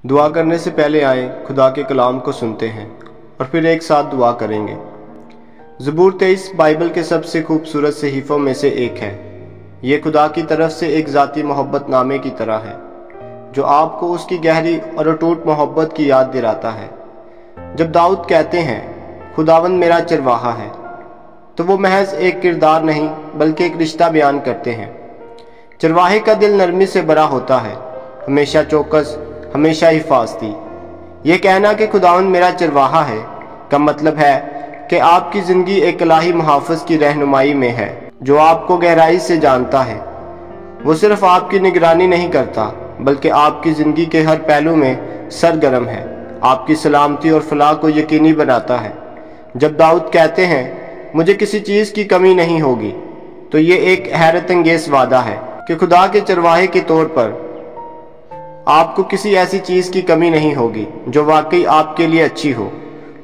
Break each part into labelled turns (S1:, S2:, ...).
S1: دعا کرنے سے پہلے آئیں خدا کے کلام کو سنتے ہیں اور پھر ایک ساتھ دعا کریں گے۔ زبور 23 بائبل کے سب سے خوبصورت صحیفوں میں سے ایک ہے۔ یہ خدا کی طرف سے ایک ذاتی محبت نامے کی طرح ہے جو آپ کو اس کی گہری اور اٹوٹ محبت کی یاد دلاتا ہے۔ جب داؤد کہتے ہیں خداوند میرا چرواہا ہے تو وہ محض ایک کردار نہیں بلکہ ایک رشتہ بیان کرتے ہیں۔ چرواہے کا دل نرمی سے بھرا ہوتا ہے، ہمیشہ چوکس، ہمیشہ حفاظتی۔ یہ کہنا کہ خداوند میرا چرواہا ہے کا مطلب ہے کہ آپ کی زندگی ایک الہی محافظ کی رہنمائی میں ہے جو آپ کو گہرائی سے جانتا ہے۔ وہ صرف آپ کی نگرانی نہیں کرتا بلکہ آپ کی زندگی کے ہر پہلو میں سرگرم ہے، آپ کی سلامتی اور فلاح کو یقینی بناتا ہے۔ جب داؤد کہتے ہیں مجھے کسی چیز کی کمی نہیں ہوگی تو یہ ایک حیرت انگیز وعدہ ہے کہ خدا کے چرواہے کے طور پر آپ کو کسی ایسی چیز کی کمی نہیں ہوگی جو واقعی آپ کے لیے اچھی ہو۔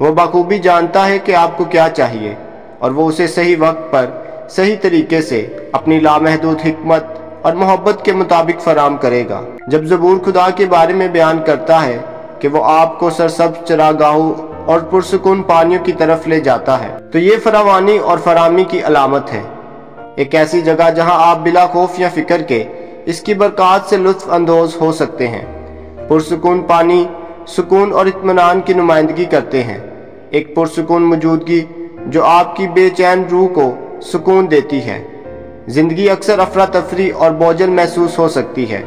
S1: وہ بخوبی جانتا ہے کہ آپ کو کیا چاہیے اور وہ اسے صحیح وقت پر صحیح طریقے سے اپنی لامحدود حکمت اور محبت کے مطابق فراہم کرے گا۔ جب زبور خدا کے بارے میں بیان کرتا ہے کہ وہ آپ کو سرسبز چراگاہوں اور پرسکون پانیوں کی طرف لے جاتا ہے تو یہ فراوانی اور فراہمی کی علامت ہے، ایک ایسی جگہ جہاں آپ بلا خوف یا فکر کے اس کی برکات سے لطف اندوز ہو سکتے ہیں۔ پرسکون پانی سکون اور اطمینان کی نمائندگی کرتے ہیں، ایک پرسکون موجودگی جو آپ کی بے چین روح کو سکون دیتی ہے۔ زندگی اکثر افراتفری اور بوجھل محسوس ہو سکتی ہے،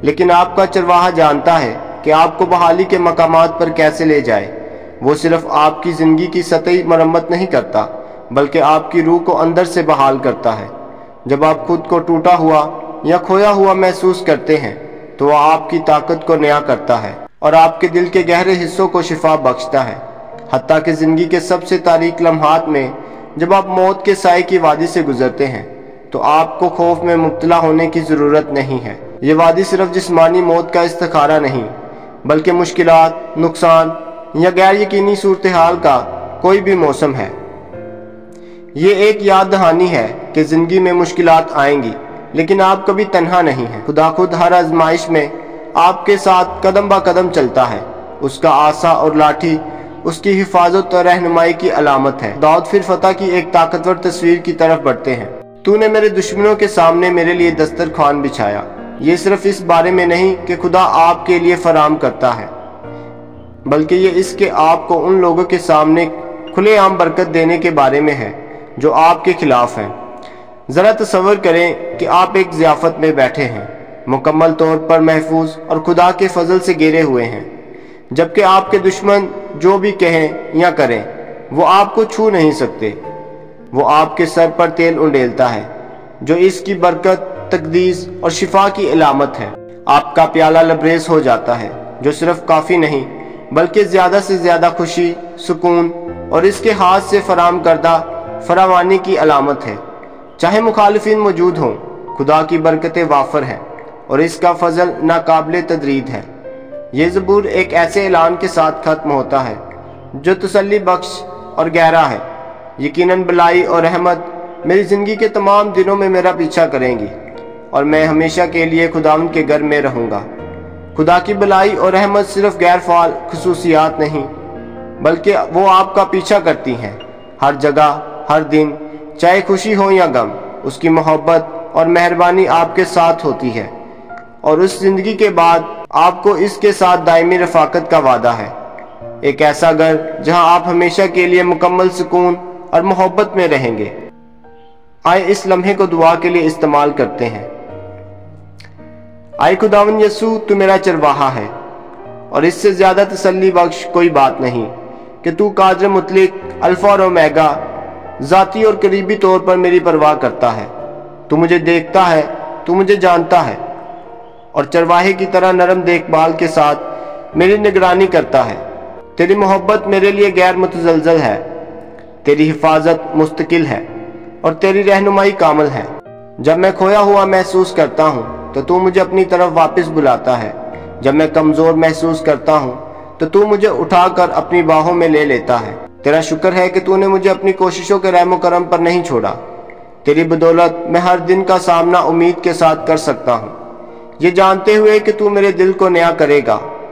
S1: لیکن آپ کا چرواہا جانتا ہے کہ آپ کو بحالی کے مقامات پر کیسے لے جائے۔ وہ صرف آپ کی زندگی کی سطحی مرمت نہیں کرتا بلکہ آپ کی روح کو اندر سے بحال کرتا ہے۔ جب آپ خود کو ٹوٹا ہوا یا کھویا ہوا محسوس کرتے ہیں تو وہ آپ کی طاقت کو نیا کرتا ہے اور آپ کے دل کے گہرے حصوں کو شفا بخشتا ہے۔ حتیٰ کہ زندگی کے سب سے تاریک لمحات میں جب آپ موت کے سائے کی وادی سے گزرتے ہیں تو آپ کو خوف میں مبتلا ہونے کی ضرورت نہیں ہے۔ یہ وادی صرف جسمانی موت کا استخارہ نہیں بلکہ مشکلات، نقصان یا غیر یقینی صورتحال کا کوئی بھی موسم ہے۔ یہ ایک یاد دہانی ہے کہ زندگی میں مشکلات آئیں گی لیکن آپ کبھی تنہا نہیں ہیں۔ خدا خود ہر آزمائش میں آپ کے ساتھ قدم با قدم چلتا ہے۔ اس کا عصا اور لاٹھی اس کی حفاظت اور رہنمائی کی علامت ہے۔ داؤد پھر فتح کی ایک طاقتور تصویر کی طرف بڑھتے ہیں۔ تو نے میرے دشمنوں کے سامنے میرے لیے دسترخوان بچھایا۔ یہ صرف اس بارے میں نہیں کہ خدا آپ کے لیے فراہم کرتا ہے بلکہ یہ اس کے آپ کو ان لوگوں کے سامنے کھلے عام برکت دینے کے بارے میں ہے جو آپ کے خلاف ہیں۔ ذرا تصور کریں کہ آپ ایک ضیافت میں بیٹھے ہیں، مکمل طور پر محفوظ اور خدا کے فضل سے گھیرے ہوئے ہیں، جبکہ آپ کے دشمن جو بھی کہیں یا کریں وہ آپ کو چھو نہیں سکتے۔ وہ آپ کے سر پر تیل انڈیلتا ہے جو اس کی برکت، تقدیس اور شفا کی علامت ہے۔ آپ کا پیالہ لبریز ہو جاتا ہے جو صرف کافی نہیں بلکہ زیادہ سے زیادہ خوشی، سکون اور اس کے ہاتھ سے فراہم کردہ فراوانی کی علامت ہے۔ چاہے مخالفین موجود ہوں، خدا کی برکتیں وافر ہیں اور اس کا فضل ناقابل تردید ہے۔ یہ زبور ایک ایسے اعلان کے ساتھ ختم ہوتا ہے جو تسلی بخش اور گہرا ہے۔ یقیناً بلائی اور رحمت میری زندگی کے تمام دنوں میں میرا پیچھا کریں گی اور میں ہمیشہ کے لیے خداوند کے گھر میں رہوں گا۔ خدا کی بلائی اور رحمت صرف غیر فعال خصوصیات نہیں بلکہ وہ آپ کا پیچھا کرتی ہیں ہر جگہ، ہر دن، چاہے خوشی ہو یا غم۔ اس کی محبت اور مہربانی آپ کے ساتھ ہوتی ہے اور اس زندگی کے بعد آپ کو اس کے ساتھ دائمی رفاقت کا وعدہ ہے، ایک ایسا گھر جہاں آپ ہمیشہ کے لیے مکمل سکون اور محبت میں رہیں گے۔ آئے اس لمحے کو دعا کے لیے استعمال کرتے ہیں۔ آئے خداوند یسوع، تو میرا چرواہا ہے اور اس سے زیادہ تسلی بخش کوئی بات نہیں کہ تو قادر مطلق، الفا اور اومیگا، ذاتی اور قریبی طور پر میری پرواہ کرتا ہے۔ تو مجھے دیکھتا ہے، تو مجھے جانتا ہے اور چرواہے کی طرح نرم دیکھ بھال کے ساتھ میری نگرانی کرتا ہے۔ تیری محبت میرے لیے غیر متزلزل ہے، تیری حفاظت مستقل ہے اور تیری رہنمائی کامل ہے۔ جب میں کھویا ہوا محسوس کرتا ہوں تو مجھے اپنی طرف واپس بلاتا ہے۔ جب میں کمزور محسوس کرتا ہوں تو مجھے اٹھا کر اپنی باہوں میں لے لیتا ہے۔ تیرا شکر ہے کہ تو نے مجھے اپنی کوششوں کے رحم و کرم پر نہیں چھوڑا۔ تیری بدولت میں ہر دن کا سامنا امید کے ساتھ کر سکتا ہوں، یہ جانتے ہوئے کہ تو میرے دل کو نیا کرے گا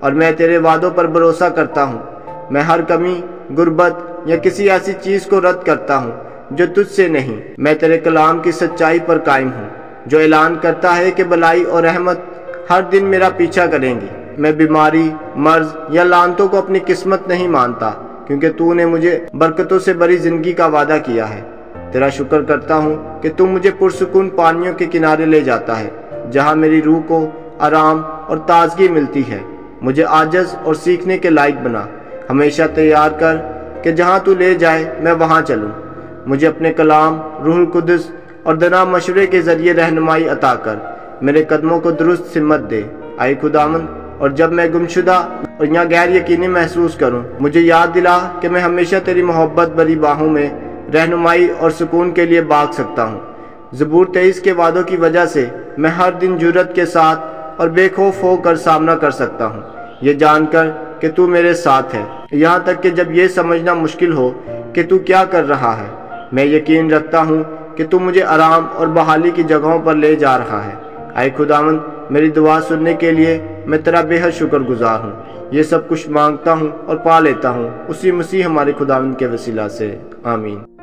S1: اور میں تیرے وعدوں پر بھروسہ کرتا ہوں۔ میں ہر کمی، غربت یا کسی ایسی چیز کو رد کرتا ہوں جو تجھ سے نہیں۔ میں تیرے کلام کی سچائی پر قائم ہوں جو اعلان کرتا ہے کہ بھلائی اور رحمت ہر دن میرا پیچھا کریں گی۔ میں بیماری، مرض یا لعنتوں کو اپنی قسمت نہیں مانتا، کیونکہ تو نے مجھے برکتوں سے بری زندگی کا وعدہ کیا ہے۔ تیرا شکر کرتا ہوں کہ تو مجھے پرسکون پانیوں کے کنارے لے جاتا ہے، جہاں میری روح کو آرام اور تازگی ملتی ہے۔ مجھے عاجز اور سیکھنے کے لائق بنا، ہمیشہ تیار کر کہ جہاں تو لے جائے میں وہاں چلوں۔ مجھے اپنے کلام، روح القدس اور دنا مشورے کے ذریعے رہنمائی عطا کر میرے قدموں کو درست سمت دے۔ اے خداوند، اور جب میں گمشدہ اور یا غیر یقینی محسوس کروں، مجھے یاد دلا کہ میں ہمیشہ تیری محبت بری باہوں میں رہنمائی اور سکون کے لیے بھاگ سکتا ہوں۔ زبور 23 کے وعدوں کی وجہ سے میں ہر دن جرأت کے ساتھ اور بے خوف ہو کر سامنا کر سکتا ہوں، یہ جان کر کہ تو میرے ساتھ ہے، یہاں تک کہ جب یہ سمجھنا مشکل ہو کہ تو کیا کر رہا ہے۔ میں یقین رکھتا ہوں کہ تو مجھے آرام اور بحالی کی جگہوں پر لے جا رہا ہے۔ اے خداوند، میری دعا سننے کے لیے میں تیرا بے حد شکر گزار ہوں۔ یہ سب کچھ مانگتا ہوں اور پا لیتا ہوں اسی مسیح ہمارے خداوند کے وسیلہ سے، آمین۔